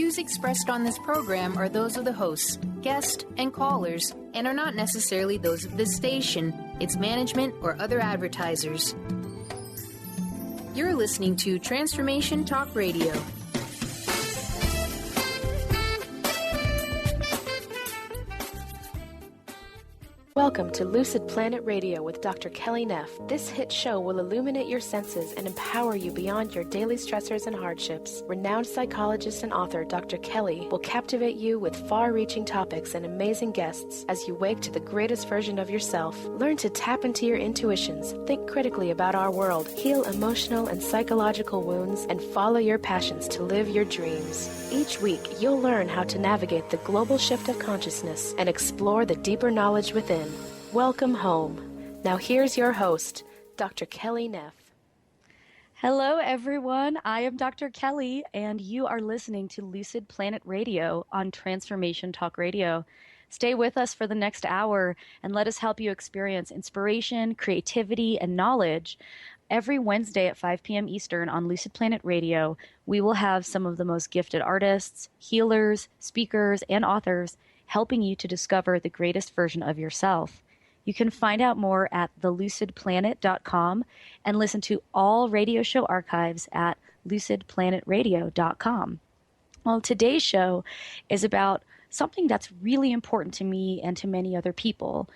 views expressed on this program are those of the hosts, guests, and callers, and are not necessarily those of this station, its management, or other advertisers. You're listening to Transformation Talk Radio. Welcome to Lucid Planet Radio with Dr. Kelly-Neff. This hit show will illuminate your senses and empower you beyond your daily stressors and hardships. Renowned psychologist and author Dr. Kelly will captivate you with far-reaching topics and amazing guests as you wake to the greatest version of yourself. Learn to tap into your intuitions, think critically about our world, heal emotional and psychological wounds, and follow your passions to live your dreams. Each week, you'll learn how to navigate the global shift of consciousness and explore the deeper knowledge within. Welcome home. Now here's your host, Dr. Kelly-Neff. Hello, everyone. I am Dr. Kelly, and you are listening to Lucid Planet Radio on Transformation Talk Radio. Stay with us for the next hour and let us help you experience inspiration, creativity, and knowledge. Every Wednesday at 5 p.m. Eastern on Lucid Planet Radio, we will have some of the most gifted artists, healers, speakers, and authors helping you to discover the greatest version of yourself. You can find out more at the-lucid-planet.com and listen to all radio show archives at lucid-planetradio.com. Well, today's show is about something that's really important to me and to many other people,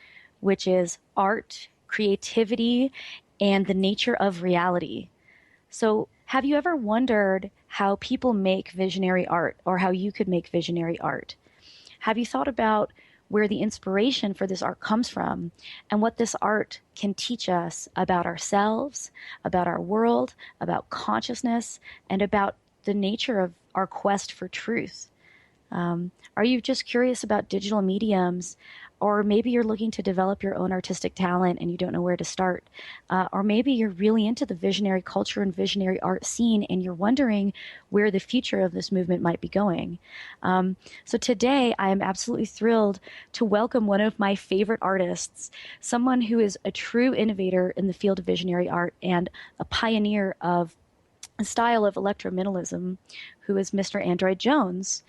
which is art, creativity, and the nature of reality. So, have you ever wondered how people make visionary art, or how you could make visionary art? Have you thought about where the inspiration for this art comes from and what this art can teach us about ourselves, about our world, about consciousness, and about the nature of our quest for truth? Are you just curious about digital mediums? Or maybe you're looking to develop your own artistic talent and you don't know where to start. Or maybe you're really into the visionary culture and visionary art scene and you're wondering where the future of this movement might be going. So today I am absolutely thrilled to welcome one of my favorite artists, someone who is a true innovator in the field of visionary art and a pioneer of a style of electro-mineralism, who is Mr. Android Jones.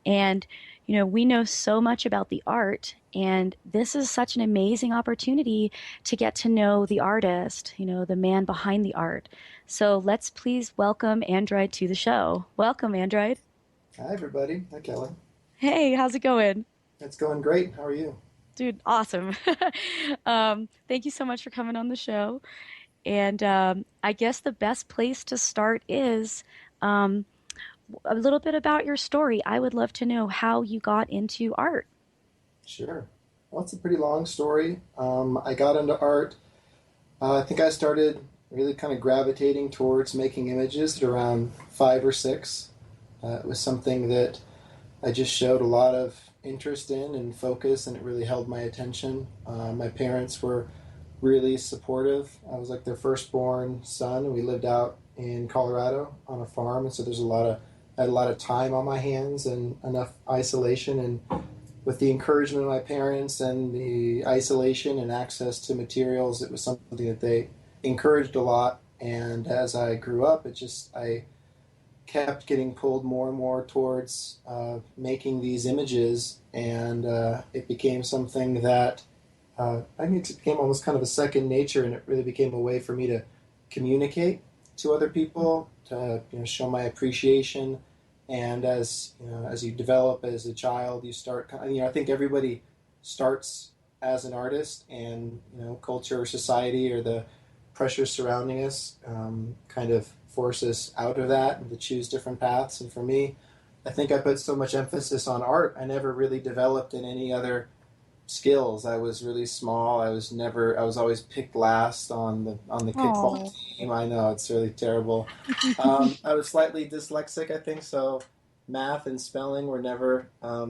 And you know, we know so much about the art, and this is such an amazing opportunity to get to know the artist, you know, the man behind the art. So let's please welcome Android to the show. Welcome, Android. Hi, everybody. Hi, Kelly. Hey, how's it going? It's going great. How are you? Dude, awesome. Thank you so much for coming on the show. And I guess the best place to start is a little bit about your story. I would love to know how you got into art. Sure. Well, it's a pretty long story. I got into art. I think I started really kind of gravitating towards making images at around 5 or 6. It was something that I just showed a lot of interest in and focus, and it really held my attention. My parents were really supportive. I was like their firstborn son, and we lived out in Colorado on a farm, and so I had a lot of time on my hands and enough isolation, and with the encouragement of my parents and the isolation and access to materials, it was something that they encouraged a lot. And as I grew up, I kept getting pulled more and more towards making these images, and it became something that I think it became almost kind of a second nature, and it really became a way for me to communicate to other people, to show my appreciation. And as you develop as a child, you start. I think everybody starts as an artist, and culture or society or the pressures surrounding us kind of force us out of that and to choose different paths. And for me, I think I put so much emphasis on art. I never really developed in any other skills. I was really small. I was always picked last on the kickball team. I know, it's really terrible. I was slightly dyslexic, I think, so math and spelling were never a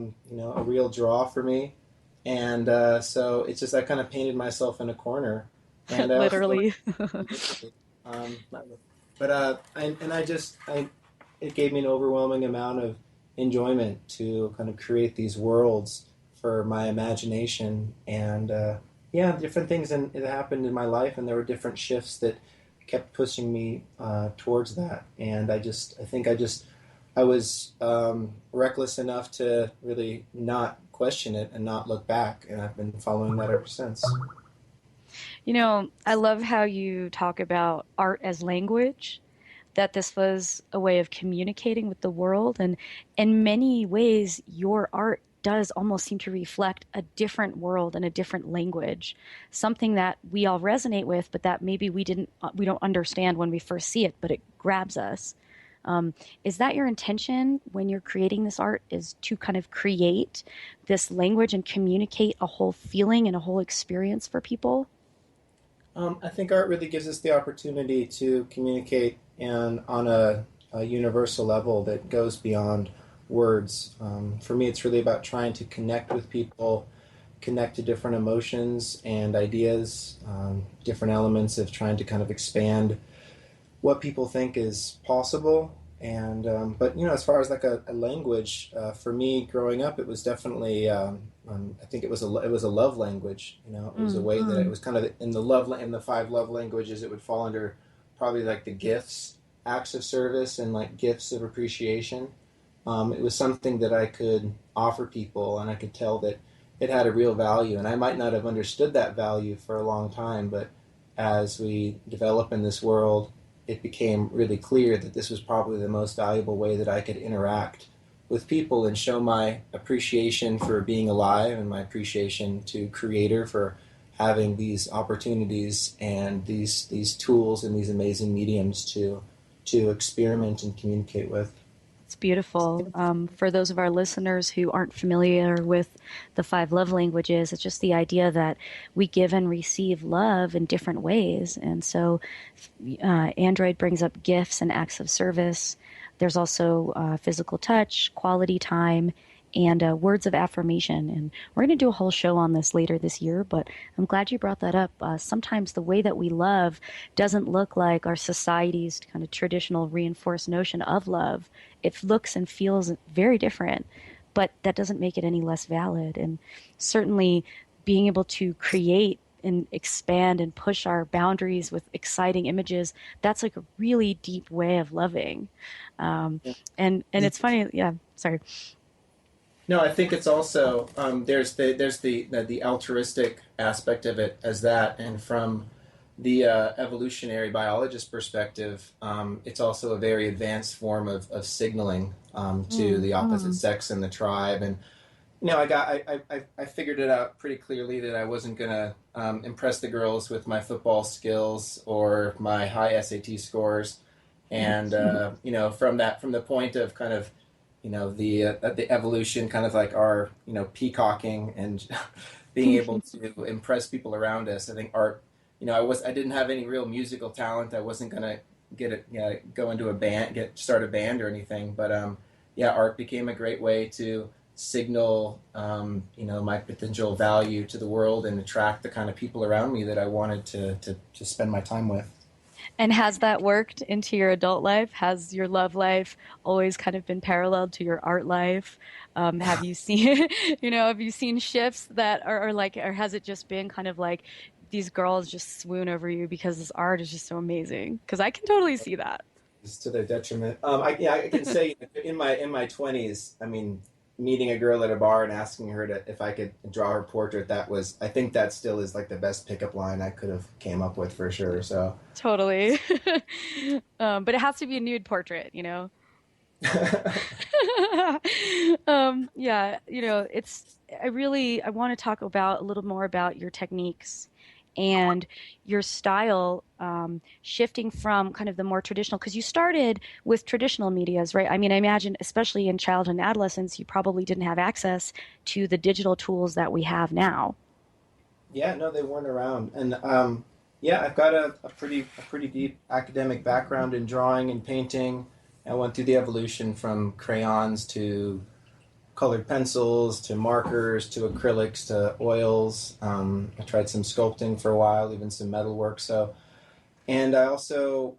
real draw for me. And so it's just I kind of painted myself in a corner. And literally. It gave me an overwhelming amount of enjoyment to kind of create these worlds for my imagination, and different things that happened in my life, and there were different shifts that kept pushing me towards that. And I think I just I was reckless enough to really not question it and not look back, and I've been following that ever since. I love how you talk about art as language, that this was a way of communicating with the world. And in many ways, your art does almost seem to reflect a different world and a different language, something that we all resonate with, but that maybe we don't understand when we first see it, but it grabs us. Is that your intention when you're creating this art, is to kind of create this language and communicate a whole feeling and a whole experience for people? I think art really gives us the opportunity to communicate on a universal level that goes beyond words. For me, it's really about trying to connect with people, connect to different emotions and ideas, different elements of trying to kind of expand what people think is possible. And but as far as like a language, for me growing up, it was definitely I think it was a love language. It was a way that it was kind of in the five love languages. It would fall under probably like the gifts, acts of service, and like gifts of appreciation. It was something that I could offer people, and I could tell that it had a real value. And I might not have understood that value for a long time, but as we develop in this world, it became really clear that this was probably the most valuable way that I could interact with people and show my appreciation for being alive and my appreciation to Creator for having these opportunities and these tools and these amazing mediums to experiment and communicate with. It's beautiful. For those of our listeners who aren't familiar with the five love languages, it's just the idea that we give and receive love in different ways. And so Android brings up gifts and acts of service. There's also physical touch, quality time, and words of affirmation. And we're going to do a whole show on this later this year, but I'm glad you brought that up. Sometimes the way that we love doesn't look like our society's kind of traditional reinforced notion of love. It looks and feels very different, but that doesn't make it any less valid. And certainly being able to create and expand and push our boundaries with exciting images, that's like a really deep way of loving. And it's funny. Yeah, sorry. No, I think it's also there's the altruistic aspect of it as that, and from the evolutionary biologist perspective, it's also a very advanced form of signaling to the opposite sex in the tribe. And I figured it out pretty clearly that I wasn't gonna impress the girls with my football skills or my high SAT scores, and from the point of kind of the evolution, kind of like our peacocking and being able to impress people around us. I think art, I didn't have any real musical talent. I wasn't gonna go into a band, start a band or anything. But art became a great way to signal my potential value to the world and attract the kind of people around me that I wanted to spend my time with. And has that worked into your adult life? Has your love life always kind of been paralleled to your art life? Have you seen, have you seen shifts that are like, or has it just been kind of like these girls just swoon over you because this art is just so amazing? Because I can totally see that. It's to their detriment. I can say in my 20s, I mean, meeting a girl at a bar and asking her if I could draw her portrait, I think that still is like the best pickup line I could have came up with for sure. So totally. But it has to be a nude portrait, yeah, I want to talk about a little more about your techniques and your style, shifting from kind of the more traditional, because you started with traditional medias, right? I mean, I imagine, especially in childhood and adolescence, you probably didn't have access to the digital tools that we have now. Yeah, no, they weren't around. And I've got a pretty deep academic background in drawing and painting. I went through the evolution from crayons to colored pencils to markers to acrylics to oils. I tried some sculpting for a while, even some metalwork. And I also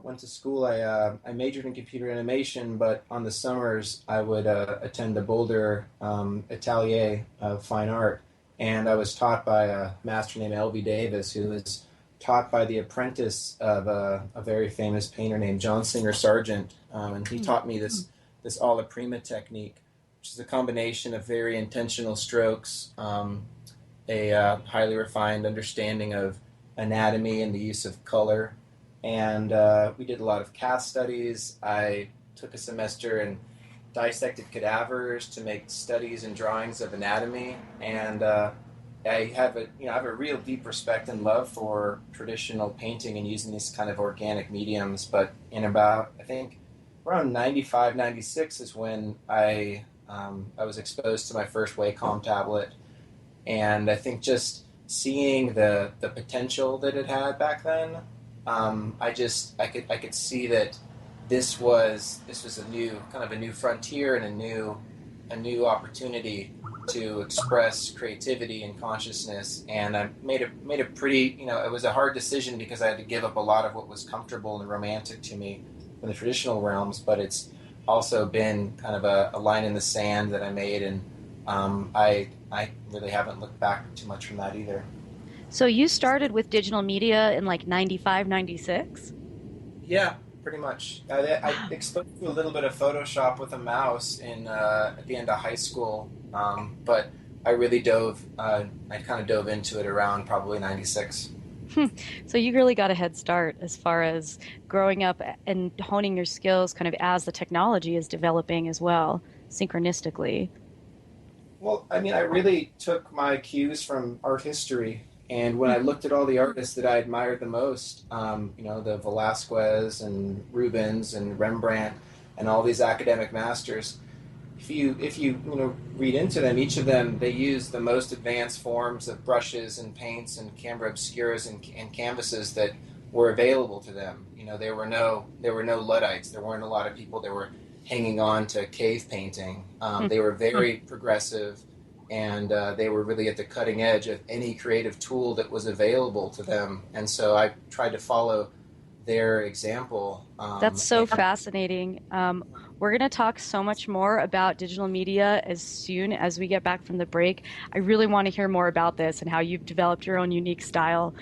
went to school. I majored in computer animation, but on the summers I would attend the Boulder Atelier of Fine Art, and I was taught by a master named L.B. Davis, who was taught by the apprentice of a very famous painter named John Singer Sargent, and he taught me this this alla prima technique, which is a combination of very intentional strokes, a highly refined understanding of anatomy and the use of color. And we did a lot of cast studies. I took a semester and dissected cadavers to make studies and drawings of anatomy. And I have a real deep respect and love for traditional painting and using these kind of organic mediums. But in about, I think, around 95, 96 is when I was exposed to my first Wacom tablet. And I think just seeing the potential that it had back then, I could see that this was a new frontier and a new opportunity to express creativity and consciousness. And I made a pretty, it was a hard decision because I had to give up a lot of what was comfortable and romantic to me in the traditional realms, but it's also been kind of a line in the sand that I made, and I really haven't looked back too much from that either. So you started with digital media in like 95, 96? Yeah, pretty much. I exposed to a little bit of Photoshop with a mouse at the end of high school, but I really kind of dove into it around probably 96. So you really got a head start as far as growing up and honing your skills kind of as the technology is developing as well, synchronistically. Well, I mean, I really took my cues from art history. And when I looked at all the artists that I admired the most, the Velázquez and Rubens and Rembrandt and all these academic masters, if you read into them, each of them, they use the most advanced forms of brushes and paints and camera obscuras and canvases that were available to them. There were no Luddites. There weren't a lot of people that were hanging on to cave painting. They were very progressive, and they were really at the cutting edge of any creative tool that was available to them. And so I tried to follow their example. That's so fascinating. We're going to talk so much more about digital media as soon as we get back from the break. I really want to hear more about this and how you've developed your own unique style.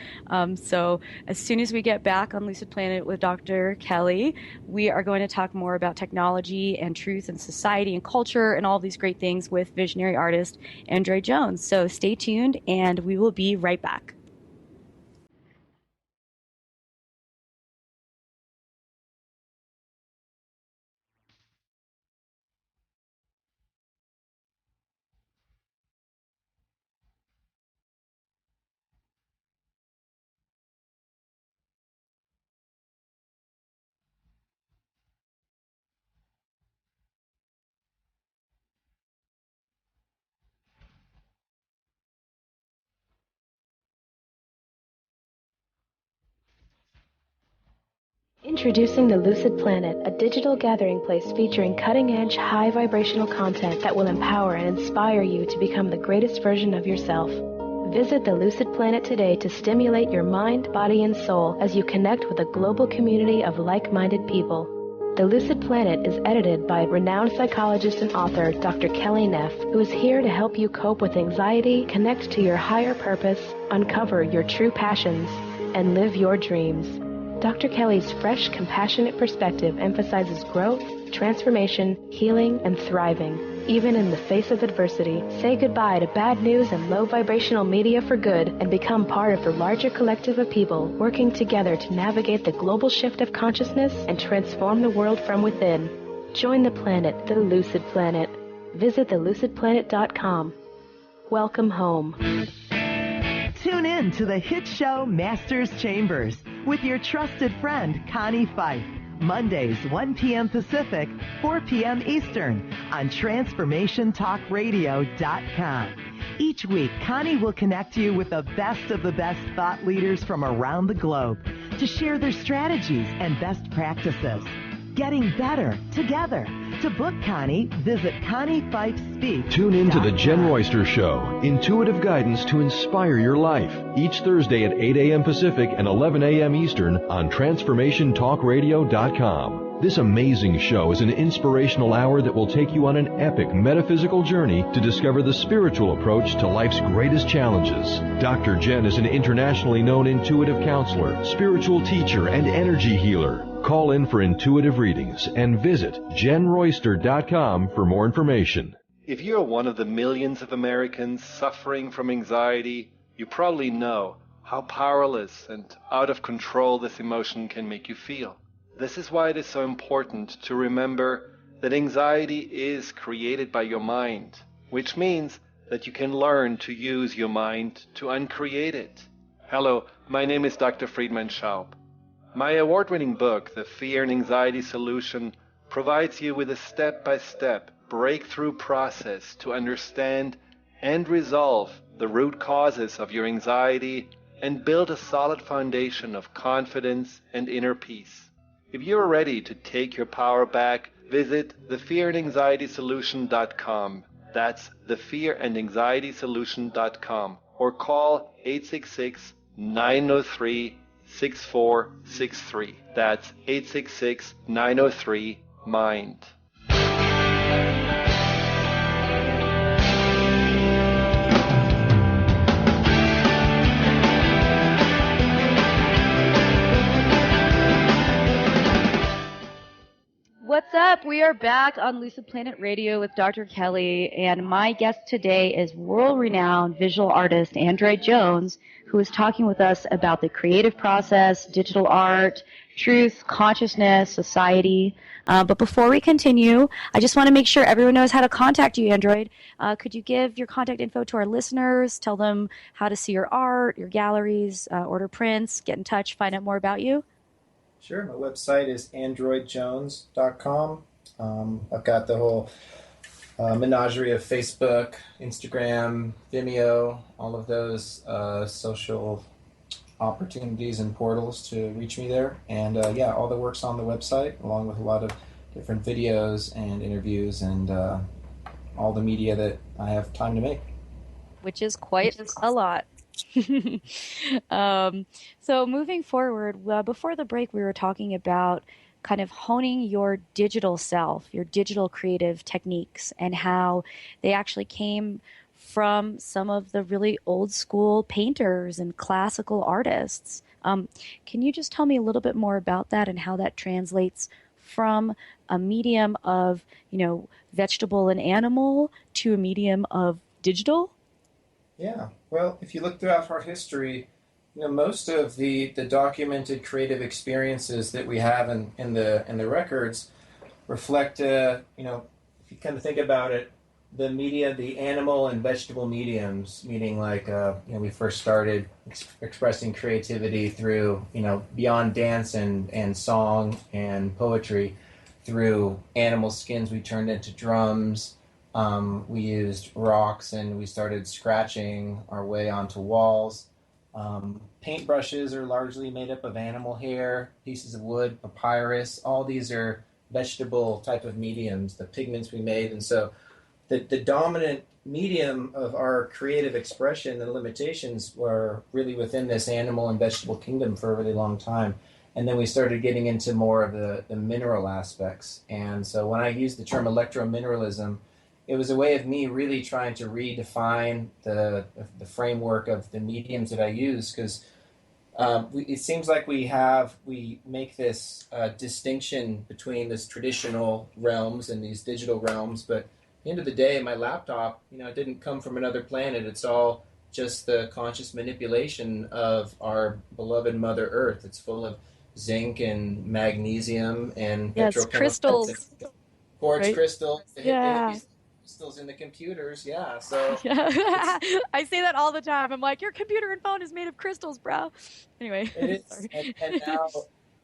So as soon as we get back on Lucid Planet with Dr. Kelly, we are going to talk more about technology and truth and society and culture and all these great things with visionary artist Andre Jones. So stay tuned, and we will be right back. Introducing the Lucid Planet, a digital gathering place featuring cutting-edge, high-vibrational content that will empower and inspire you to become the greatest version of yourself. Visit the Lucid Planet today to stimulate your mind, body, and soul as you connect with a global community of like-minded people. The Lucid Planet is edited by renowned psychologist and author Dr. Kelly-Neff, who is here to help you cope with anxiety, connect to your higher purpose, uncover your true passions, and live your dreams. Dr. Kelly's fresh, compassionate perspective emphasizes growth, transformation, healing, and thriving, even in the face of adversity. Say goodbye to bad news and low vibrational media for good and become part of the larger collective of people working together to navigate the global shift of consciousness and transform the world from within. Join the planet, the Lucid Planet. Visit the-lucid-planet.com. Welcome home. Tune in to the hit show Masters Chambers with your trusted friend Connie Fife. Mondays, 1 p.m. Pacific, 4 p.m. Eastern on TransformationTalkRadio.com. Each week, Connie will connect you with the best of the best thought leaders from around the globe to share their strategies and best practices. Getting better together. To book Connie, visit ConnieFifeSpeaks.com. Tune in to The Jen Royster Show, intuitive guidance to inspire your life. Each Thursday at 8 a.m. Pacific and 11 a.m. Eastern on TransformationTalkRadio.com. This amazing show is an inspirational hour that will take you on an epic metaphysical journey to discover the spiritual approach to life's greatest challenges. Dr. Jen is an internationally known intuitive counselor, spiritual teacher, and energy healer. Call in for intuitive readings and visit jenroyster.com for more information. If you're one of the millions of Americans suffering from anxiety, you probably know how powerless and out of control this emotion can make you feel. This is why it is so important to remember that anxiety is created by your mind, which means that you can learn to use your mind to uncreate it. Hello, my name is Dr. Friedman Schaub. My award-winning book, The Fear and Anxiety Solution, provides you with a step-by-step breakthrough process to understand and resolve the root causes of your anxiety and build a solid foundation of confidence and inner peace. If you are ready to take your power back, visit thefearandanxietysolution.com. That's thefearandanxietysolution.com, or call 866-903-6463. That's 866-903-MIND. What's up? We are back on Lucid Planet Radio with Dr. Kelly, and my guest today is world-renowned visual artist Android Jones, who is talking with us about the creative process, digital art, truth, consciousness, society. But before we continue, I just want to make sure everyone knows how to contact you, Android. Could you give your contact info to our listeners, tell them how to see your art, your galleries, order prints, get in touch, find out more about you? Sure. My website is androidjones.com. I've got the whole menagerie of Facebook, Instagram, Vimeo, all of those social opportunities and portals to reach me there. And yeah, all the work's on the website, along with a lot of different videos and interviews and all the media that I have time to make. Which is quite a lot. So moving forward, before the break, we were talking about kind of honing your digital self, your digital creative techniques, and how they actually came from some of the really old school painters and classical artists. Can you just tell me a little bit more about that and how that translates from a medium of, vegetable and animal to a medium of digital? Yeah, well, if you look throughout our history, most of the documented creative experiences that we have in the records reflect, if you kind of think about it, the media, the animal and vegetable mediums, meaning like, we first started expressing creativity through, beyond dance and song and poetry, through animal skins we turned into drums. We used rocks and we started scratching our way onto walls. Paintbrushes are largely made up of animal hair, pieces of wood, papyrus. All these are vegetable type of mediums, the pigments we made. And so the dominant medium of our creative expression and limitations were really within this animal and vegetable kingdom for a really long time. And then we started getting into more of the mineral aspects. And so when I used the term electro-mineralism, it was a way of me really trying to redefine the framework of the mediums that I use, because it seems like we make this distinction between this traditional realms and these digital realms, but at the end of the day, my laptop, it didn't come from another planet. It's all just the conscious manipulation of our beloved Mother Earth. It's full of zinc and magnesium and crystals, quartz right? crystals. Yeah. Crystals in the computers, yeah. So yeah. I say that all the time. I'm like, your computer and phone is made of crystals, bro. Anyway, it is, and now,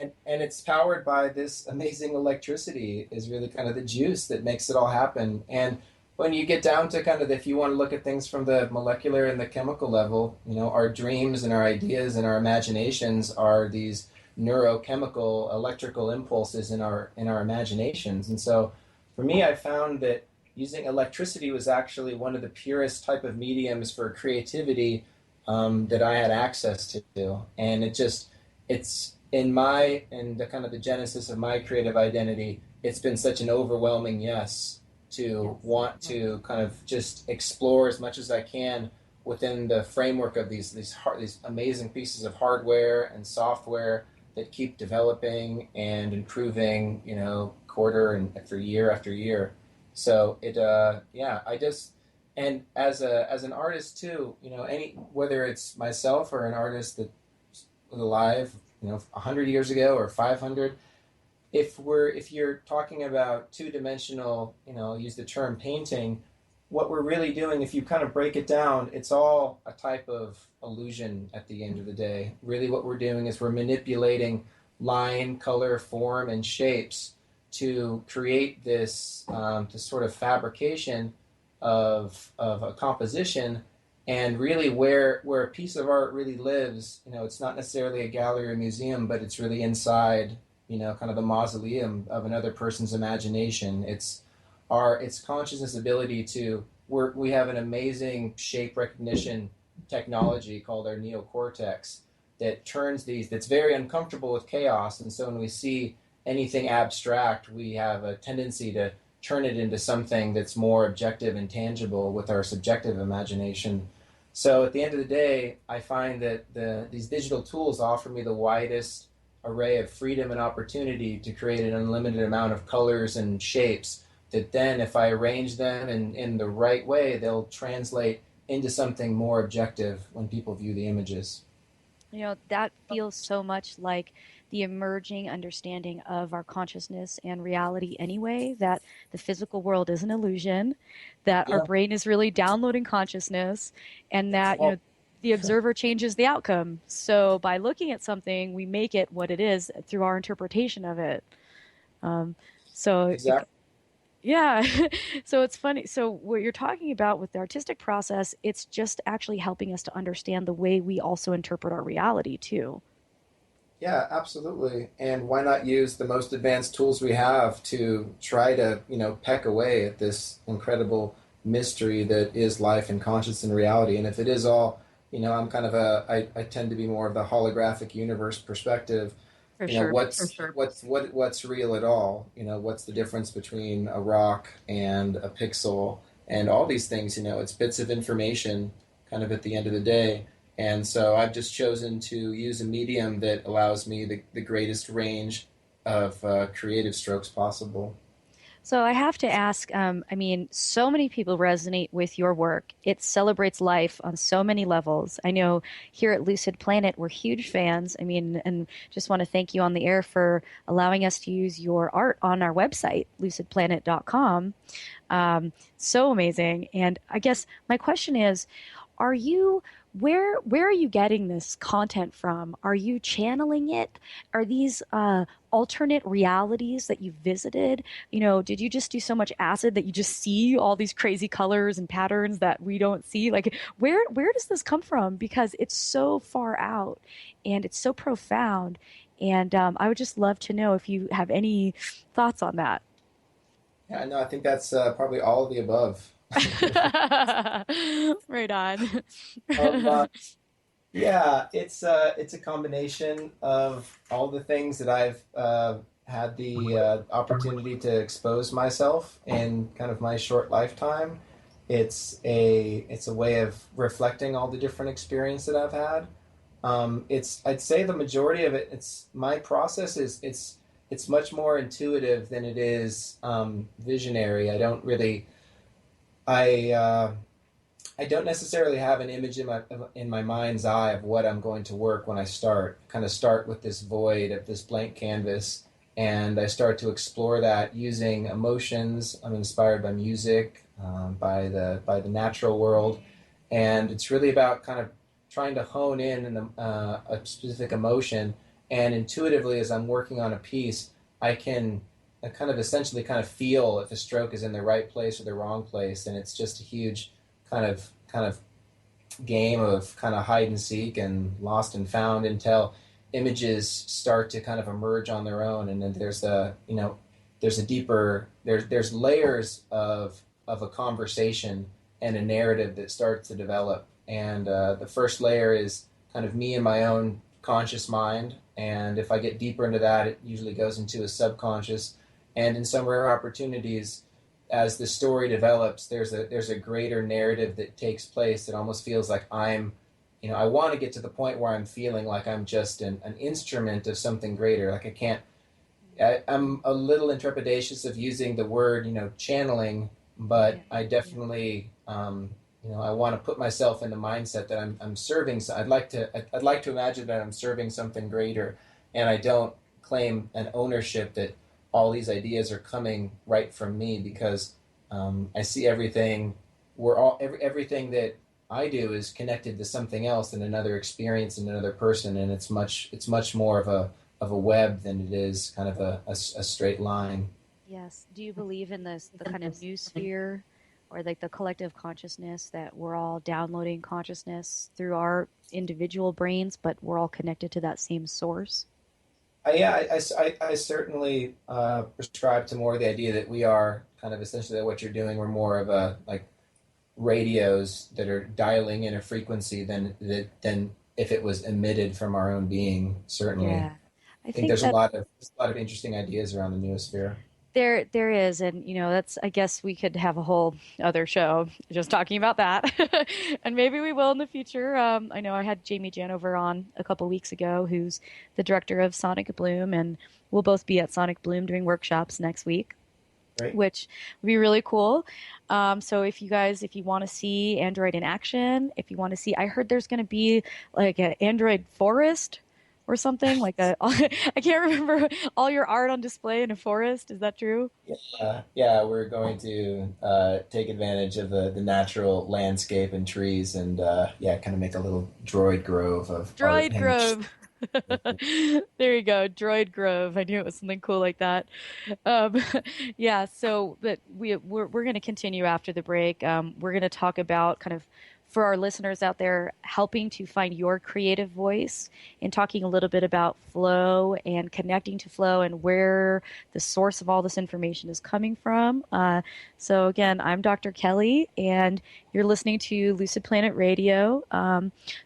and it's powered by this amazing electricity. Is really kind of the juice that makes it all happen. And when you get down to kind of, if you want to look at things from the molecular and the chemical level, our dreams and our ideas and our imaginations are these neurochemical, electrical impulses in our imaginations. And so, for me, I found that using electricity was actually one of the purest type of mediums for creativity that I had access to. And it's in the kind of the genesis of my creative identity, it's been such an overwhelming yes to want to kind of just explore as much as I can within the framework of these amazing pieces of hardware and software that keep developing and improving, quarter and after year. So and as an artist too, whether it's myself or an artist that's alive, 100 years ago or 500, if you're talking about two-dimensional, use the term painting, what we're really doing, if you kind of break it down, it's all a type of illusion at the end of the day. Really what we're doing is we're manipulating line, color, form, and shapes to create this sort of fabrication of a composition. And really where a piece of art really lives, it's not necessarily a gallery or museum, but it's really inside, kind of the mausoleum of another person's imagination. It's consciousness ability to work. We have an amazing shape recognition technology called our neocortex that turns that's very uncomfortable with chaos. And so when we see anything abstract, we have a tendency to turn it into something that's more objective and tangible with our subjective imagination. So at the end of the day, I find that these digital tools offer me the widest array of freedom and opportunity to create an unlimited amount of colors and shapes that then, if I arrange them in the right way, they'll translate into something more objective when people view the images. That feels so much like the emerging understanding of our consciousness and reality anyway, that the physical world is an illusion, that our brain is really downloading consciousness, and that the observer changes the outcome. So by looking at something, we make it what it is through our interpretation of it. Exactly. Yeah. So it's funny. So what you're talking about with the artistic process, it's just actually helping us to understand the way we also interpret our reality too. Yeah, absolutely. And why not use the most advanced tools we have to try to, peck away at this incredible mystery that is life and consciousness and reality. And if it is all, I'm kind of I tend to be more of the holographic universe perspective. What's real at all? What's the difference between a rock and a pixel and all these things? It's bits of information kind of at the end of the day. And so I've just chosen to use a medium that allows me the greatest range of creative strokes possible. So I have to ask, so many people resonate with your work. It celebrates life on so many levels. I know here at Lucid Planet, we're huge fans. And just want to thank you on the air for allowing us to use your art on our website, lucidplanet.com. So amazing. And I guess my question is, where are you getting this content from? Are you channeling it? Are these alternate realities that you visited? Did you just do so much acid that you just see all these crazy colors and patterns that we don't see? Like, where does this come from? Because it's so far out and it's so profound. And I would just love to know if you have any thoughts on that. Yeah, no, I think that's probably all of the above. Right on. Yeah, it's a combination of all the things that I've had the opportunity to expose myself in kind of my short lifetime. It's a way of reflecting all the different experience that I've had. I'd say the majority of it. My process is it's much more intuitive than it is visionary. I don't necessarily have an image in my mind's eye of what I'm going to work when I start. Kind of start with this void of this blank canvas, and I start to explore that using emotions. I'm inspired by music, by the natural world, and it's really about kind of trying to hone in a specific emotion. And intuitively, as I'm working on a piece, I can kind of essentially kind of feel if a stroke is in the right place or the wrong place, and it's just a huge kind of game of kind of hide and seek and lost and found until images start to kind of emerge on their own. And then there's layers of a conversation and a narrative that starts to develop. And the first layer is kind of me and my own conscious mind, and if I get deeper into that, it usually goes into a subconscious. And in some rare opportunities, as the story develops, there's a greater narrative that takes place. It almost feels like I'm I want to get to the point where I'm feeling like I'm just an instrument of something greater. Like I'm a little trepidatious of using the word, channeling, but I definitely, I want to put myself in the mindset that I'm serving. So I'd like to imagine that I'm serving something greater, and I don't claim an ownership that all these ideas are coming right from me, because I see everything. Everything that I do is connected to something else and another experience and another person, and it's much more of a web than it is kind of a straight line. Yes. Do you believe in the kind of new sphere, or like the collective consciousness, that we're all downloading consciousness through our individual brains, but we're all connected to that same source? I certainly prescribe to more the idea that we are kind of essentially what you're doing. We're more of a like radios that are dialing in a frequency than if it was emitted from our own being. Certainly, I think there's a lot of interesting ideas around the noosphere. There is, and that's, I guess we could have a whole other show just talking about that, and maybe we will in the future. I know I had Jamie Janover on a couple weeks ago, who's the director of Sonic Bloom, and we'll both be at Sonic Bloom doing workshops next week. Right. Which would be really cool. So if you want to see Android in action, I heard there's going to be like an Android forest or something, like I can't remember, all your art on display in a forest. Is that true? Yeah, we're going to take advantage of the natural landscape and trees, and kind of make a little droid grove of droid grove. There you go, Droid Grove. I knew it was something cool like that. So but we're going to continue after the break. We're going to talk about kind of, for our listeners out there, helping to find your creative voice, and talking a little bit about flow and connecting to flow and where the source of all this information is coming from. So again, I'm Dr. Kelly, and you're listening to Lucid Planet Radio.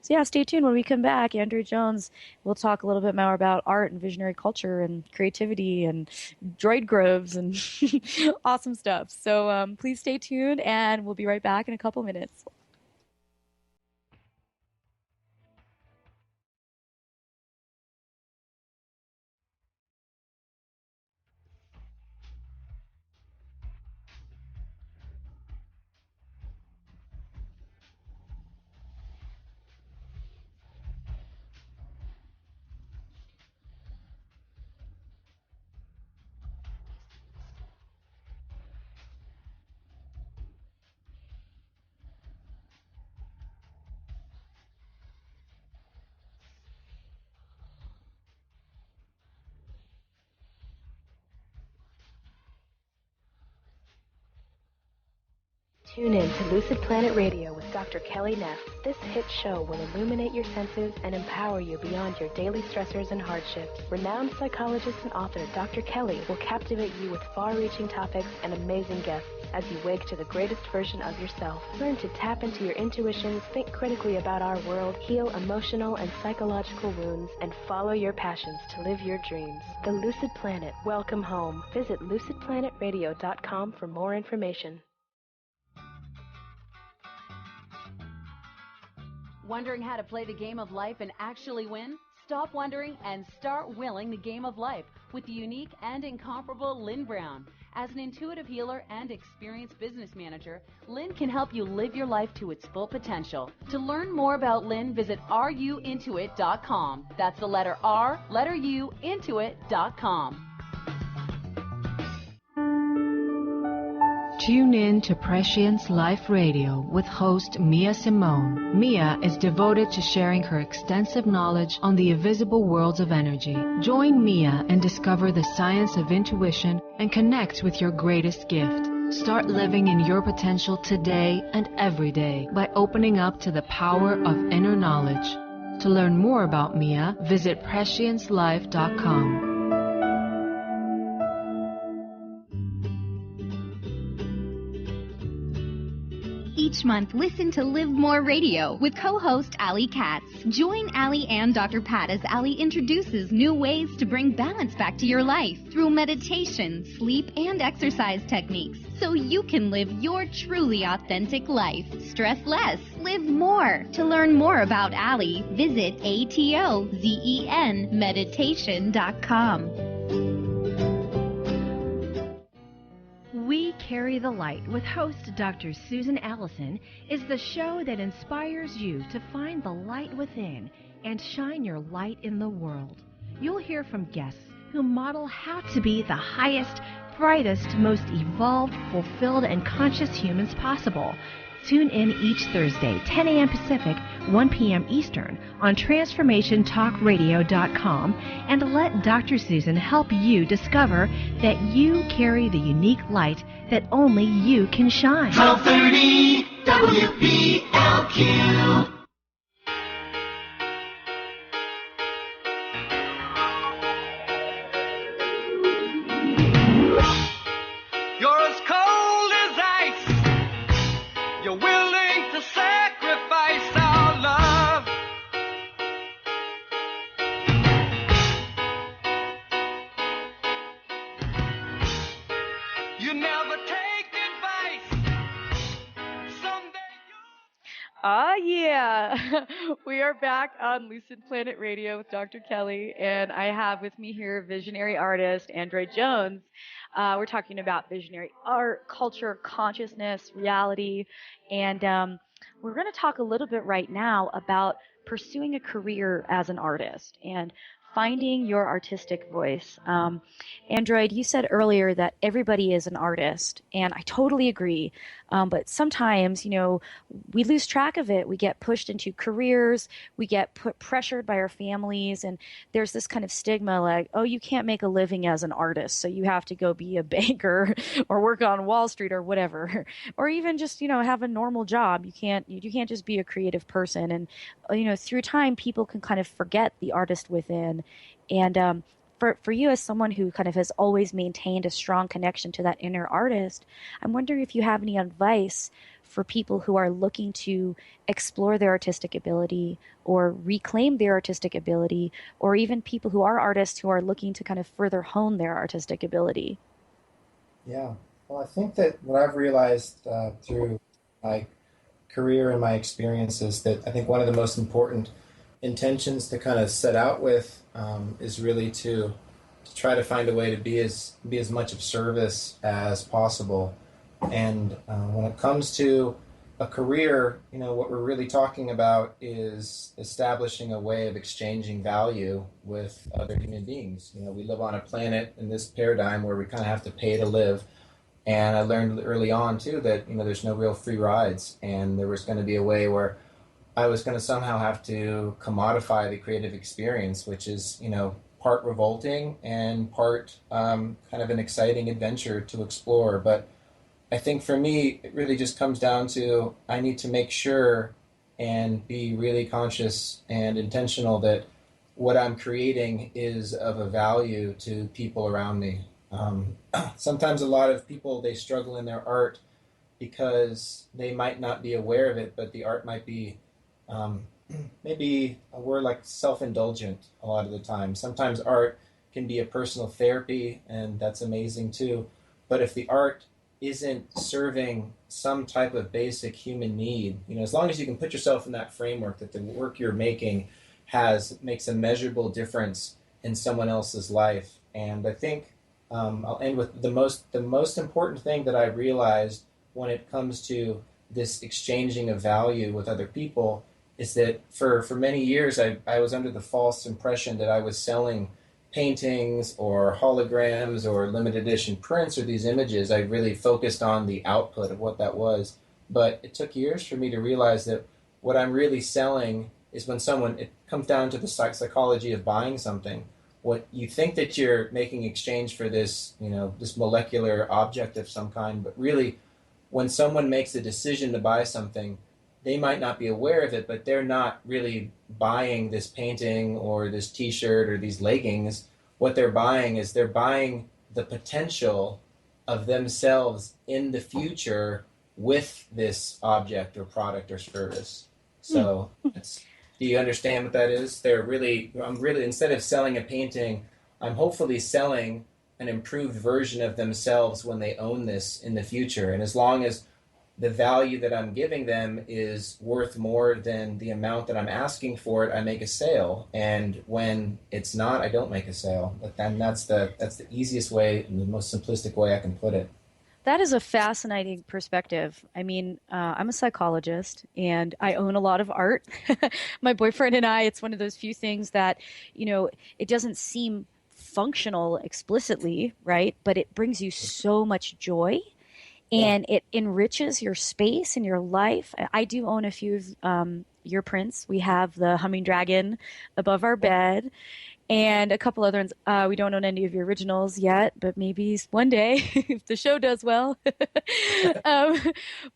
Stay tuned. When we come back, Andrew Jones will talk a little bit more about art and visionary culture and creativity and droid groves and awesome stuff. So please stay tuned, and we'll be right back in a couple minutes. Tune in to Lucid Planet Radio with Dr. Kelly-Neff. This hit show will illuminate your senses and empower you beyond your daily stressors and hardships. Renowned psychologist and author Dr. Kelly will captivate you with far-reaching topics and amazing guests as you wake to the greatest version of yourself. Learn to tap into your intuitions, think critically about our world, heal emotional and psychological wounds, and follow your passions to live your dreams. The Lucid Planet. Welcome home. Visit lucidplanetradio.com for more information. Wondering how to play the game of life and actually win? Stop wondering and start willing the game of life with the unique and incomparable Lynn Brown. As an intuitive healer and experienced business manager, Lynn can help you live your life to its full potential. To learn more about Lynn, visit ruintuit.com. That's the letter R, letter U, intuit.com. Tune in to Prescience Life Radio with host Mia Simone. Mia is devoted to sharing her extensive knowledge on the invisible worlds of energy. Join Mia and discover the science of intuition and connect with your greatest gift. Start living in your potential today and every day by opening up to the power of inner knowledge. To learn more about Mia, visit presciencelife.com. Each month, listen to Live More Radio with co-host Ali Katz. Join Ali and Dr. Pat as Ali introduces new ways to bring balance back to your life through meditation, sleep, and exercise techniques, so you can live your truly authentic life. Stress less, live more. To learn more about Allie, visit atozenmeditation.com. We Carry the Light with host Dr. Susan Allison is the show that inspires you to find the light within and shine your light in the world. You'll hear from guests who model how to be the highest, brightest, most evolved, fulfilled, and conscious humans possible. Tune in each Thursday, 10 a.m. Pacific, 1 p.m. Eastern, on TransformationTalkRadio.com, and let Dr. Susan help you discover that you carry the unique light that only you can shine. 1230 WPLQ. Yeah. We are back on Lucid Planet Radio with Dr. Kelly, and I have with me here visionary artist Android Jones. We're talking about visionary art, culture, consciousness, reality, and we're going to talk a little bit right now about pursuing a career as an artist and finding your artistic voice. Android, you said earlier that everybody is an artist, and I totally agree. But sometimes, we lose track of it. We get pushed into careers, we get pressured by our families, and there's this kind of stigma like, oh, you can't make a living as an artist, so you have to go be a banker or work on Wall Street or whatever, or even just, have a normal job. You can't just be a creative person. And, through time, people can kind of forget the artist within. And for you as someone who kind of has always maintained a strong connection to that inner artist, I'm wondering if you have any advice for people who are looking to explore their artistic ability or reclaim their artistic ability, or even people who are artists who are looking to kind of further hone their artistic ability. Yeah. Well, I think that what I've realized through my career and my experiences, that I think one of the most important intentions to kind of set out with is really to try to find a way to be as much of service as possible. And when it comes to a career, what we're really talking about is establishing a way of exchanging value with other human beings. We live on a planet in this paradigm where we kind of have to pay to live. And I learned early on, too, that, there's no real free rides. And there was going to be a way where I was going to somehow have to commodify the creative experience, which is, part revolting and part kind of an exciting adventure to explore. But I think for me, it really just comes down to I need to make sure and be really conscious and intentional that what I'm creating is of a value to people around me. Sometimes a lot of people, they struggle in their art because they might not be aware of it, but the art might be maybe a word like self-indulgent a lot of the time. Sometimes art can be a personal therapy, and that's amazing too. But if the art isn't serving some type of basic human need, as long as you can put yourself in that framework that the work you're making makes a measurable difference in someone else's life. And I think I'll end with the most important thing that I realized when it comes to this exchanging of value with other people is that for many years I was under the false impression that I was selling paintings or holograms or limited edition prints or these images. I really focused on the output of what that was. But it took years for me to realize that what I'm really selling is when it comes down to the psychology of buying something. What you think that you're making exchange for this, this molecular object of some kind, but really when someone makes a decision to buy something, they might not be aware of it, but they're not really buying this painting or this t-shirt or these leggings. What they're buying is they're buying the potential of themselves in the future with this object or product or service. So do you understand what that is? I'm really, instead of selling a painting, I'm hopefully selling an improved version of themselves when they own this in the future. And as long as the value that I'm giving them is worth more than the amount that I'm asking for it, I make a sale. And when it's not, I don't make a sale. But then that's the easiest way and the most simplistic way I can put it. That is a fascinating perspective. I mean, I'm a psychologist and I own a lot of art. My boyfriend and I, it's one of those few things that, it doesn't seem functional explicitly, right? But it brings you so much joy. And it enriches your space and your life. I do own a few of your prints. We have the humming dragon above our bed and a couple other ones. We don't own any of your originals yet, but maybe one day if the show does well.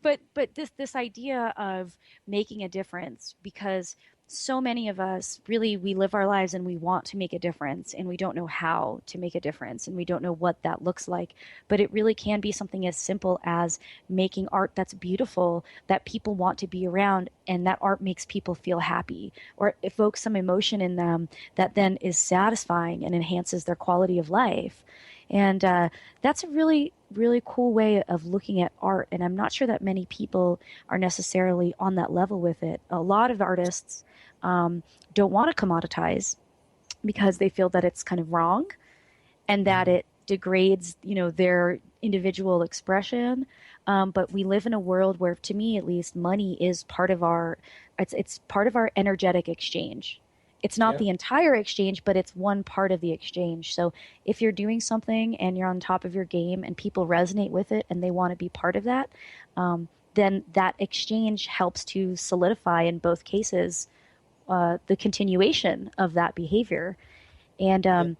But this idea of making a difference, because so many of us really, we live our lives and we want to make a difference and we don't know how to make a difference and we don't know what that looks like. But it really can be something as simple as making art that's beautiful, that people want to be around, and that art makes people feel happy or evokes some emotion in them that then is satisfying and enhances their quality of life. And that's a really, really cool way of looking at art. And I'm not sure that many people are necessarily on that level with it. A lot of artists don't want to commoditize because they feel that it's kind of wrong and that it degrades, their individual expression. But we live in a world where, to me at least, money is part of it's part of our energetic exchange. It's not the entire exchange, but it's one part of the exchange. So if you're doing something and you're on top of your game and people resonate with it and they want to be part of that, then that exchange helps to solidify, in both cases, the continuation of that behavior. And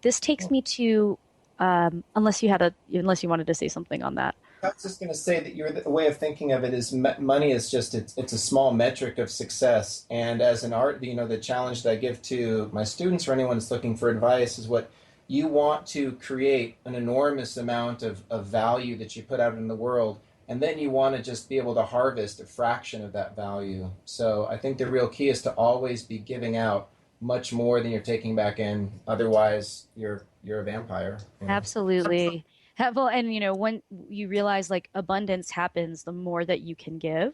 this takes me to, unless you wanted to say something on that. I was just going to say that the way of thinking of it is money is just, it's a small metric of success. And as an art, the challenge that I give to my students or anyone that's looking for advice is what you want to create an enormous amount of value that you put out in the world. And then you want to just be able to harvest a fraction of that value. So I think the real key is to always be giving out much more than you're taking back in. Otherwise, you're a vampire. Absolutely. Well, and when you realize abundance happens, the more that you can give,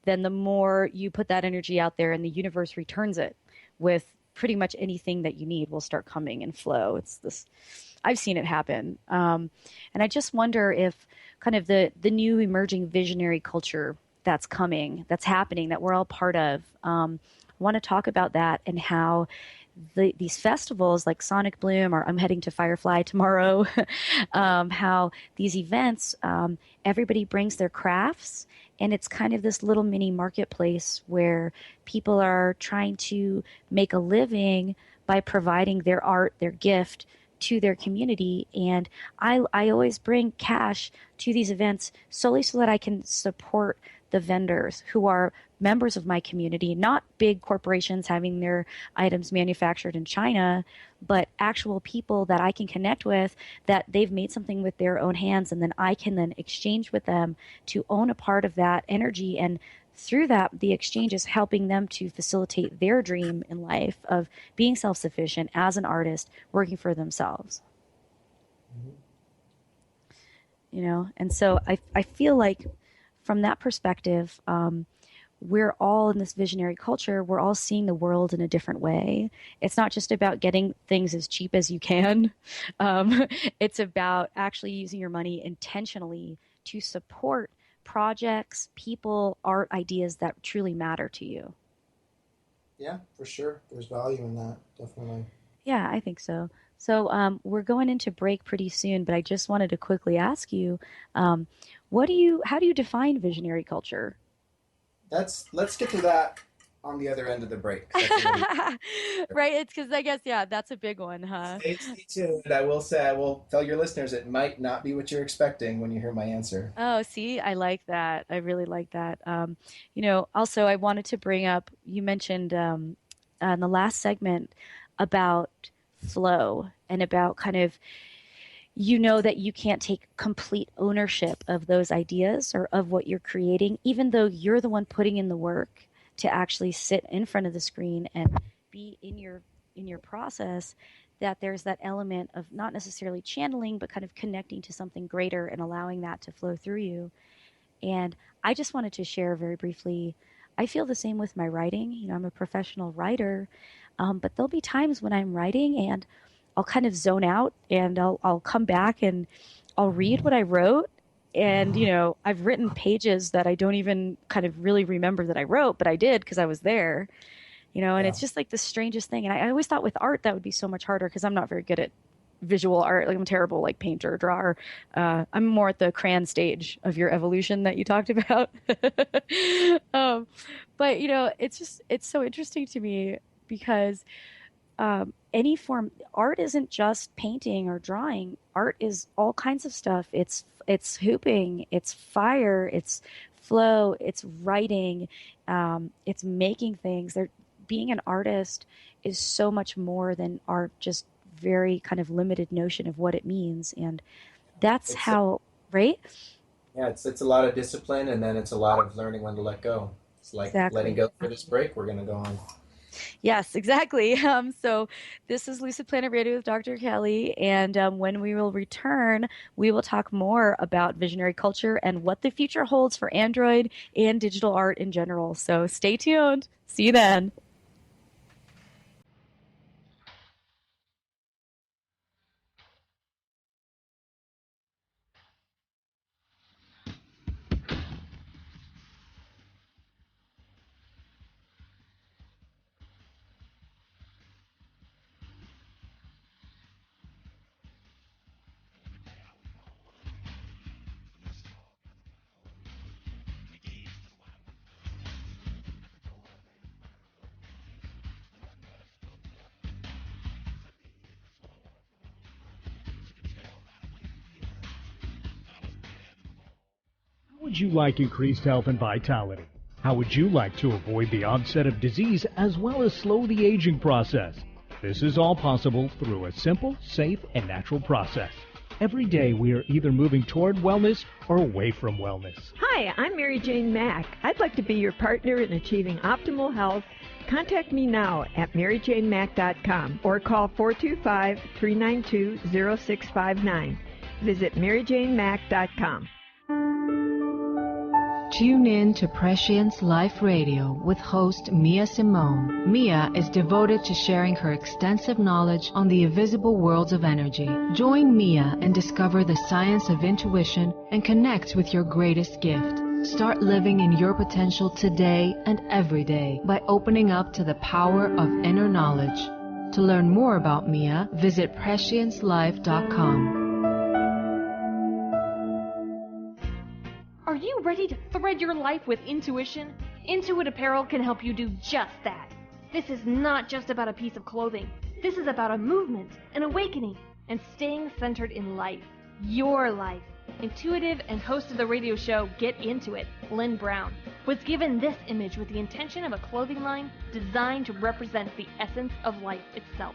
then the more you put that energy out there and the universe returns it with pretty much anything that you need will start coming and flow. It's this, I've seen it happen. And I just wonder if kind of the new emerging visionary culture that's happening, that we're all part of. I want to talk about that and how these festivals like Sonic Bloom, or I'm heading to Firefly tomorrow, how these events, everybody brings their crafts, and it's kind of this little mini marketplace where people are trying to make a living by providing their art, their gift to their community. And I always bring cash to these events solely so that I can support the vendors who are members of my community, not big corporations having their items manufactured in China, but actual people that I can connect with, that they've made something with their own hands, and then I can then exchange with them to own a part of that energy. And through that, the exchange is helping them to facilitate their dream in life of being self-sufficient as an artist, working for themselves. And so I feel like from that perspective, we're all in this visionary culture. We're all seeing the world in a different way. It's not just about getting things as cheap as you can. It's about actually using your money intentionally to support projects, people, art ideas that truly matter to you. Yeah, for sure. There's value in that, definitely. Yeah, I think so. So we're going into break pretty soon, but I just wanted to quickly ask you, how do you define visionary culture? Let's get to that on the other end of the break. Right, it's because I guess, that's a big one, huh? Stay tuned. I will tell your listeners it might not be what you're expecting when you hear my answer. Oh, see, I like that. I really like that. Also I wanted to bring up, you mentioned in the last segment about flow and about kind of, that you can't take complete ownership of those ideas or of what you're creating, even though you're the one putting in the work to actually sit in front of the screen and be in your process, that there's that element of not necessarily channeling, but kind of connecting to something greater and allowing that to flow through you. And I just wanted to share very briefly, I feel the same with my writing. You know, I'm a professional writer, but there'll be times when I'm writing and I'll kind of zone out, and I'll come back and I'll read what I wrote. And, you know, I've written pages that I don't even kind of really remember that I wrote, but I did because I was there, you know, and it's just like the strangest thing. And I always thought with art that would be so much harder because I'm not very good at visual art. Like, I'm terrible, like painter, drawer. I'm more at the crayon stage of your evolution that you talked about. But, you know, it's so interesting to me because any form, art isn't just painting or drawing. Art is all kinds of stuff. It's hooping, it's fire, it's flow, it's writing, it's making things. Being an artist is so much more than our just very kind of limited notion of what it means. And that's right? Yeah, it's a lot of discipline, and then it's a lot of learning when to let go. It's like letting go for this break. We're going to go on. Yes, exactly. So this is Lucid Planet Radio with Dr. Kelly, and when we will return, we will talk more about visionary culture and what the future holds for Android and digital art in general. So stay tuned. See you then. How would you like increased health and vitality? How would you like to avoid the onset of disease as well as slow the aging process? This is all possible through a simple, safe, and natural process. Every day we are either moving toward wellness or away from wellness. Hi, I'm Mary Jane Mack. I'd like to be your partner in achieving optimal health. Contact me now at maryjanemack.com or call 425-392-0659. Visit maryjanemack.com. Tune in to Prescience Life Radio with host Mia Simone. Mia is devoted to sharing her extensive knowledge on the invisible worlds of energy. Join Mia and discover the science of intuition and connect with your greatest gift. Start living in your potential today and every day by opening up to the power of inner knowledge. To learn more about Mia, visit presciencelife.com. Are you ready to thread your life with intuition? Intuit Apparel can help you do just that. This is not just about a piece of clothing. This is about a movement, an awakening, and staying centered in life. Your life. Intuitive and host of the radio show Get Into It, Lynn Brown, was given this image with the intention of a clothing line designed to represent the essence of life itself.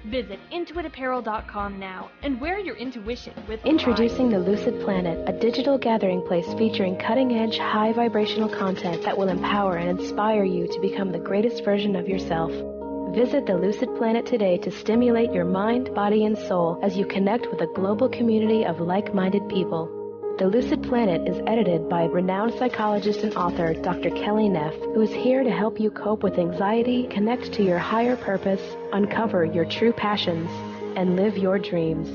Visit intuitapparel.com now and wear your intuition with pride. Introducing the Lucid Planet, a digital gathering place featuring cutting-edge, high-vibrational content that will empower and inspire you to become the greatest version of yourself. Visit the Lucid Planet today to stimulate your mind, body, and soul as you connect with a global community of like-minded people. The Lucid Planet is edited by renowned psychologist and author Dr. Kelly-Neff, who is here to help you cope with anxiety, connect to your higher purpose, uncover your true passions, and live your dreams.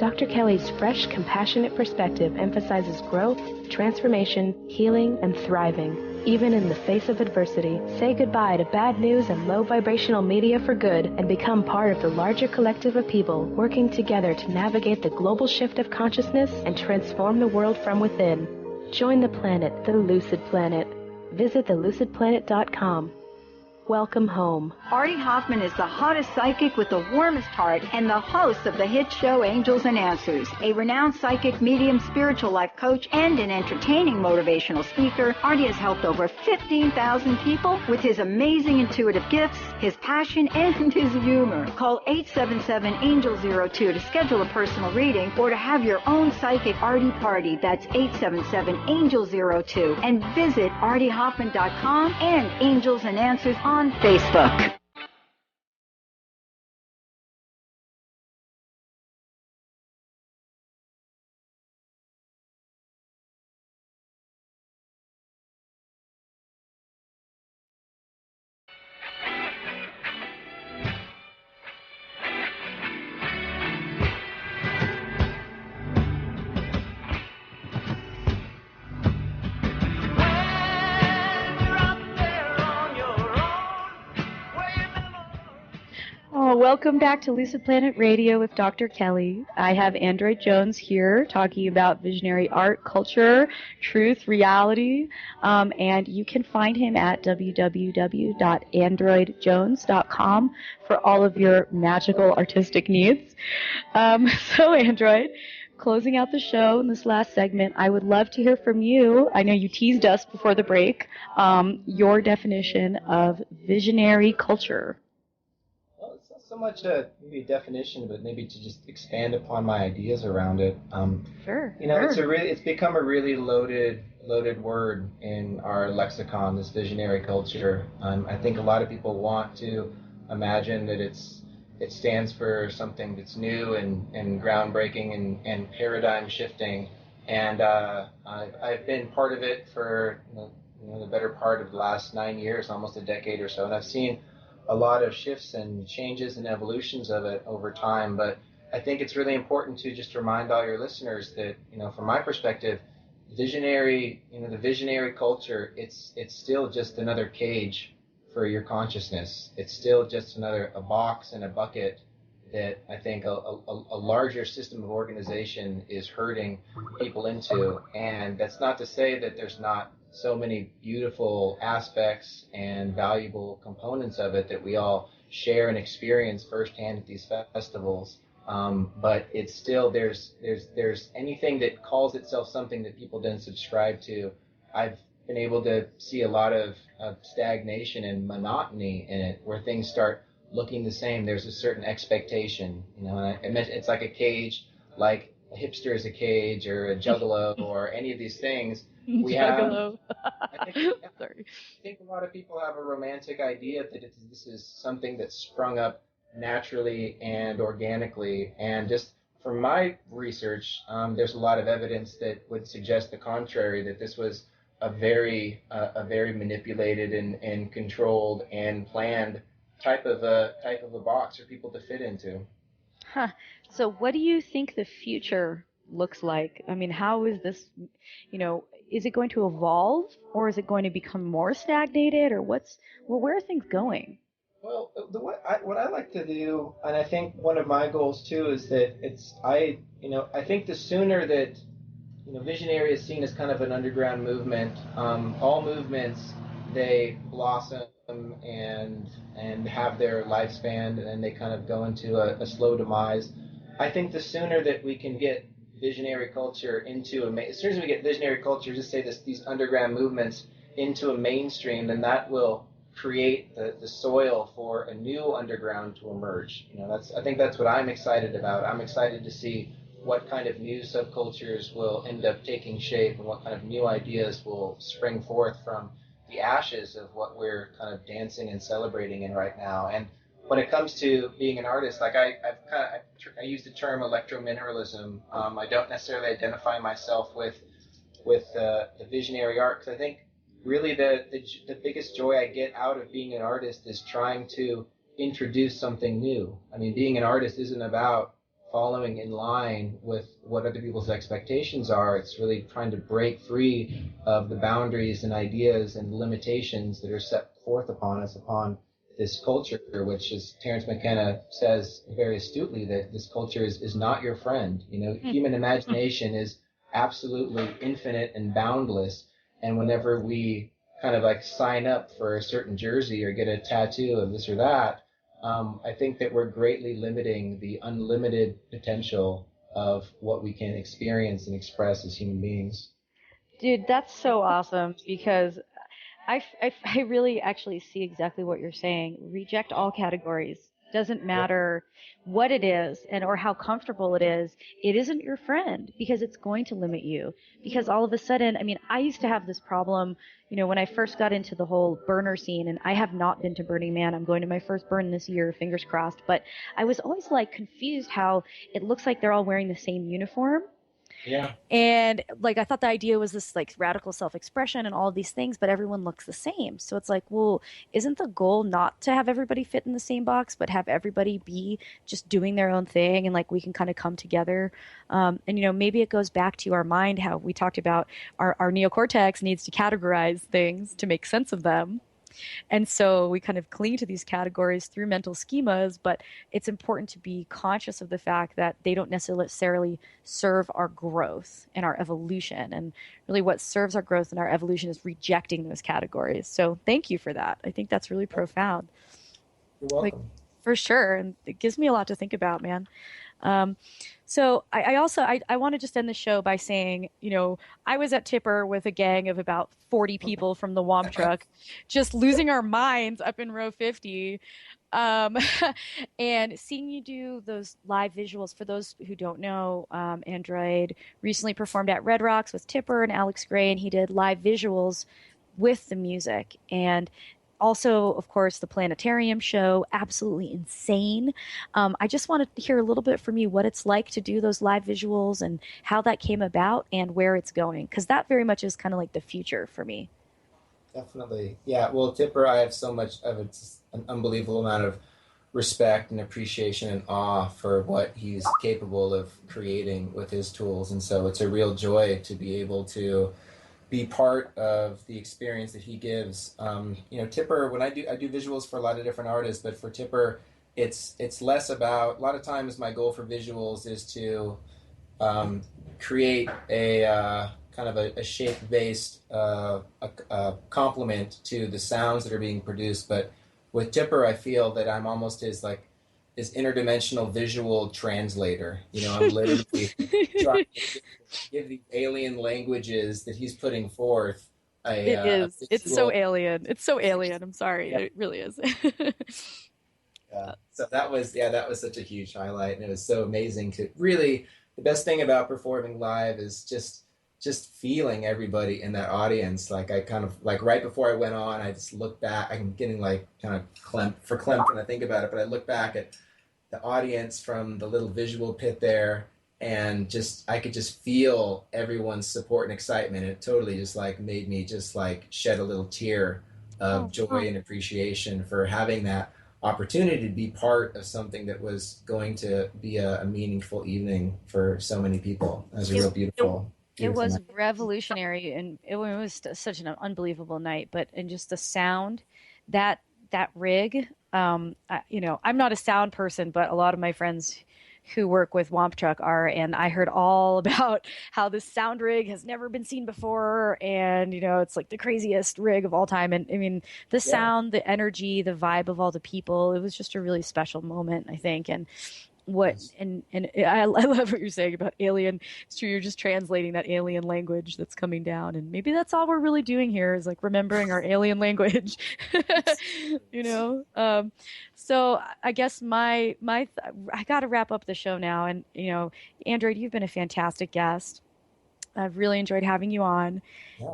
Dr. Kelly's fresh, compassionate perspective emphasizes growth, transformation, healing, and thriving, even in the face of adversity. Say goodbye to bad news and low vibrational media for good and become part of the larger collective of people working together to navigate the global shift of consciousness and transform the world from within. Join the planet, the Lucid Planet. Visit the-lucid-planet.com. Welcome home. Artie Hoffman is the hottest psychic with the warmest heart and the host of the hit show Angels and Answers. A renowned psychic, medium, spiritual life coach, and an entertaining motivational speaker, Artie has helped over 15,000 people with his amazing intuitive gifts, his passion, and his humor. Call 877-ANGEL-02 to schedule a personal reading or to have your own psychic Artie party. That's 877-ANGEL-02. And visit artiehoffman.com and Angels and Answers on Facebook. welcome back to Lucid Planet Radio with Dr. Kelly. I have Android Jones here talking about visionary art, culture, truth, reality, and you can find him at www.androidjones.com for all of your magical artistic needs. So, Android, closing out the show in this last segment, I would love to hear from you. I know you teased us before the break, your definition of visionary culture. Well, it's not so much maybe a definition, but maybe to just expand upon my ideas around it. Sure. It's become a really loaded word in our lexicon, this visionary culture. I think a lot of people want to imagine that it stands for something that's new and groundbreaking and paradigm shifting. And I've been part of it for the better part of the last 9 years, almost a decade or so, and I've seen a lot of shifts and changes and evolutions of it over time. But I think it's really important to just remind all your listeners that, from my perspective, the visionary culture, it's still just another cage for your consciousness. It's still just a box and a bucket that I think a larger system of organization is herding people into. And that's not to say that there's not so many beautiful aspects and valuable components of it that we all share and experience firsthand at these festivals. But it's still, there's anything that calls itself something that people don't subscribe to. I've been able to see a lot of stagnation and monotony in it, where things start looking the same. There's a certain expectation, and I mentioned it's like a cage, like a hipster is a cage, or a juggalo, or any of these things. Juggalo. I think a lot of people have a romantic idea that this is something that's sprung up naturally and organically, and just from my research, there's a lot of evidence that would suggest the contrary, that this was a very manipulated and controlled and planned type of a box for people to fit into. Huh. So what do you think the future looks like? I mean, how is this, is it going to evolve, or is it going to become more stagnated, or where are things going? Well, what I like to do, and I think one of my goals too, is that I think the sooner that visionary is seen as kind of an underground movement. All movements, they blossom and have their lifespan, and then they kind of go into a slow demise. I think the sooner that we can get visionary culture as soon as we get visionary culture, just say these underground movements into a mainstream, then that will create the soil for a new underground to emerge. I think that's what I'm excited about. I'm excited to see what kind of new subcultures will end up taking shape, and what kind of new ideas will spring forth from the ashes of what we're kind of dancing and celebrating in right now. And when it comes to being an artist, like I use the term electro-mineralism. I don't necessarily identify myself with the visionary art, because I think really the biggest joy I get out of being an artist is trying to introduce something new. I mean, being an artist isn't about following in line with what other people's expectations are. It's really trying to break free of the boundaries and ideas and limitations that are set forth upon us, upon this culture, which, as Terence McKenna says very astutely, that this culture is not your friend. Human imagination is absolutely infinite and boundless, and whenever we kind of like sign up for a certain jersey or get a tattoo of this or that, I think that we're greatly limiting the unlimited potential of what we can experience and express as human beings. Dude, that's so awesome, because I really actually see exactly what you're saying. Reject all categories. Doesn't matter what it is or how comfortable it is. It isn't your friend, because it's going to limit you. Because all of a sudden, I mean, I used to have this problem, when I first got into the whole burner scene, and I have not been to Burning Man. I'm going to my first burn this year, fingers crossed. But I was always confused how it looks like they're all wearing the same uniform. Yeah. And I thought the idea was this radical self-expression and all of these things, but everyone looks the same. So it's well, isn't the goal not to have everybody fit in the same box, but have everybody be just doing their own thing, and we can kind of come together? And maybe it goes back to our mind, how we talked about our neocortex needs to categorize things to make sense of them. And so we kind of cling to these categories through mental schemas, but it's important to be conscious of the fact that they don't necessarily serve our growth and our evolution. And really what serves our growth and our evolution is rejecting those categories. So thank you for that. I think that's really profound. You're welcome. For sure. And it gives me a lot to think about, man. So I want to just end the show by saying, I was at Tipper with a gang of about 40 people from the Womp Truck, just losing our minds up in row 50. And seeing you do those live visuals, for those who don't know, Android recently performed at Red Rocks with Tipper and Alex Gray, and he did live visuals with the music. And also, of course, the planetarium show, absolutely insane. I just wanted to hear a little bit from you what it's like to do those live visuals and how that came about and where it's going, because that very much is kind of like the future for me. Definitely. Yeah, well, Tipper, I have so much of an unbelievable amount of respect and appreciation and awe for what he's capable of creating with his tools. And so it's a real joy to be able to be part of the experience that he gives. Tipper, when I do visuals for a lot of different artists, but for Tipper, it's less about, a lot of times my goal for visuals is to create a kind of a shape-based complement to the sounds that are being produced. But with Tipper, I feel that I'm almost his interdimensional visual translator. I'm literally trying to give the alien languages that he's putting forth. It's so alien. It's so alien. I'm sorry. Yeah. It really is. Yeah. So that was such a huge highlight, and it was so amazing to really. The best thing about performing live is just feeling everybody in that audience. Like I kind of right before I went on, I just looked back. I'm getting kind of clamped when I think about it, but I look back at the audience from the little visual pit there, and I could just feel everyone's support and excitement. It totally just made me just shed a little tear of joy and appreciation for having that opportunity to be part of something that was going to be a meaningful evening for so many people. It was a real beautiful. It was revolutionary, and it was such an unbelievable night. But and just the sound, that rig. I'm not a sound person, but a lot of my friends who work with Womp Truck are, and I heard all about how this sound rig has never been seen before, and it's like the craziest rig of all time. And I mean, the sound, the energy, the vibe of all the people, it was just a really special moment, I think. And I love what you're saying about alien. It's true, you're just translating that alien language that's coming down, and maybe that's all we're really doing here is remembering our alien language. So I guess I got to wrap up the show now, and Android, you've been a fantastic guest. I've really enjoyed having you on,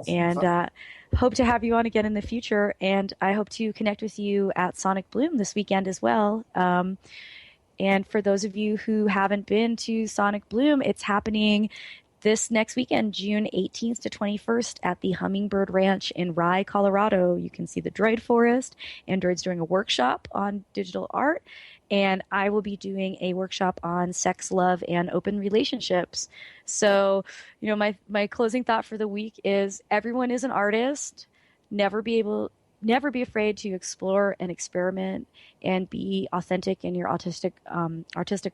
and hope to have you on again in the future. And I hope to connect with you at Sonic Bloom this weekend as well. And for those of you who haven't been to Sonic Bloom, it's happening this next weekend, June 18th to 21st at the Hummingbird Ranch in Rye, Colorado. You can see the Droid Forest. Android's doing a workshop on digital art, and I will be doing a workshop on sex, love, and open relationships. So, my closing thought for the week is everyone is an artist. Never be afraid to explore and experiment and be authentic in your artistic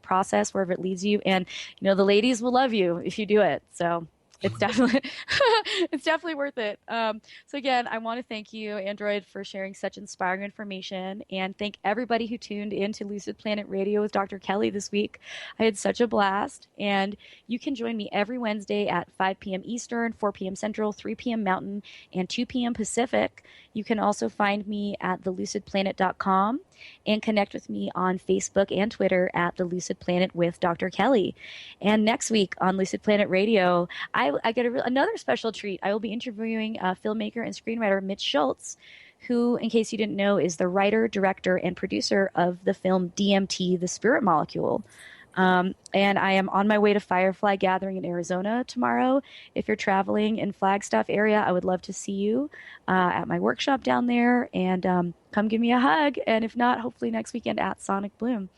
process wherever it leads you. And the ladies will love you if you do it. So it's definitely worth it. So again, I want to thank you, Android, for sharing such inspiring information, and thank everybody who tuned in to Lucid Planet Radio with Dr. Kelly this week. I had such a blast, and you can join me every Wednesday at 5 p.m. Eastern, 4 p.m. Central, 3 p.m. Mountain, and 2 p.m. Pacific. You can also find me at the-lucid-planet.com and connect with me on Facebook and Twitter at The Lucid Planet with Dr. Kelly. And next week on Lucid Planet Radio, I get another special treat. I will be interviewing filmmaker and screenwriter Mitch Schultz, who, in case you didn't know, is the writer, director, and producer of the film DMT, The Spirit Molecule. And I am on my way to Firefly Gathering in Arizona tomorrow. If you're traveling in Flagstaff area, I would love to see you at my workshop down there, and come give me a hug. And if not, hopefully next weekend at Sonic Bloom.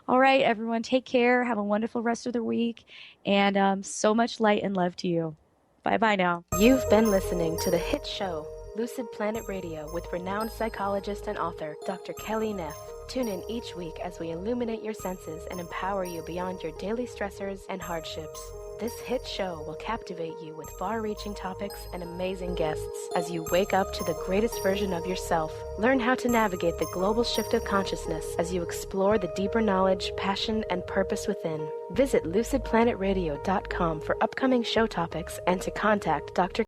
All right, everyone, take care. Have a wonderful rest of the week, and so much light and love to you. Bye-bye now. You've been listening to the hit show, Lucid Planet Radio with renowned psychologist and author Dr. Kelly-Neff. Tune in each week as we illuminate your senses and empower you beyond your daily stressors and hardships. This hit show will captivate you with far-reaching topics and amazing guests as you wake up to the greatest version of yourself. Learn how to navigate the global shift of consciousness as you explore the deeper knowledge, passion, and purpose within. Visit lucidplanetradio.com for upcoming show topics and to contact Dr.